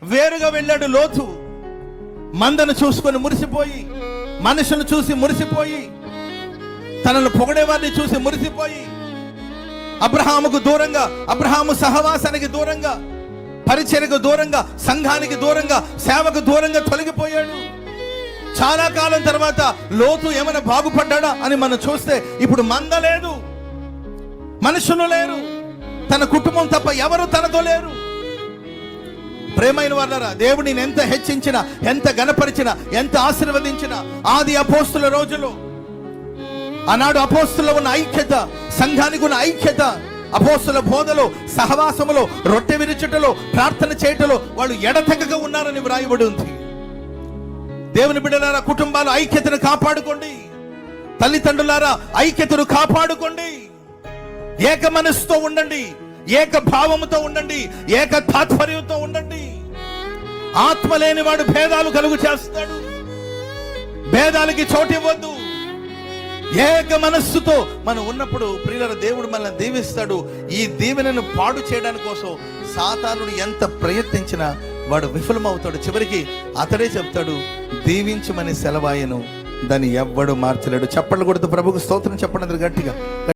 వేరుగా వెళ్ళాడు లోతు. మందను చూసుకొని మురిసిపోయి, మనుషులను చూసి మురిసిపోయి, తనను పొగడేవారిని చూసి మురిసిపోయి, అబ్రహాముకు దూరంగా, అబ్రహాము సహవాసానికి దూరంగా, పరిచర్యకు దూరంగా, సంఘానికి దూరంగా, సేవకు దూరంగా తొలగిపోయాడు. చాలా కాలం తర్వాత లోతు ఏమైనా బాగుపడ్డా అని మనం చూస్తే ఇప్పుడు మంద లేదు, మనుషులు లేరు, తన కుటుంబం తప్ప ఎవరు తనతో లేరు. ప్రేమైన వాళ్ళరా, దేవుడిని ఎంత హెచ్చించినా, ఎంత గణపరిచినా, ఎంత ఆశీర్వదించినా, ఆది అపోస్తుల రోజులు, ఆనాడు అపోస్తుల్లో ఉన్న ఐక్యత, సంఘానికి ఉన్న ఐక్యత, అపోస్తుల బోధలో, సహవాసములో, రొట్టె విరుచుటలో, ప్రార్థన చేయటలో వాళ్ళు ఎడతెగక ఉన్నారని వ్రాయబడి ఉంది. దేవుని బిడ్డలారా, కుటుంబాలు ఐక్యతను కాపాడుకోండి. తల్లిదండ్రులారా, ఐక్యతను కాపాడుకోండి. ఏక మనసుతో ఉండండి, ఏక భావముతో ఉండండి, ఏక తాత్పర్యంతో ఉండండి. ఆత్మ లేని వాడు భేదాలు కలుగు చేస్తాడు. భేదాలకి చోటు ఇవ్వద్దు. ఏక మనస్సుతో మనం ఉన్నప్పుడు ప్రియుల దేవుడు మనల్ని దీవిస్తాడు. ఈ దీవెనను పాడు చేయడానికి కోసం సాతానుడు ఎంత ప్రయత్నించినా వాడు విఫలమవుతాడు. చివరికి అతడే చెప్తాడు, దీవించమని సెలవాయను, దాన్ని ఎవ్వడు మార్చలేడు. చప్పట్లు కొడుతూ ప్రభుకు స్తోత్రం చెప్పండి గట్టిగా.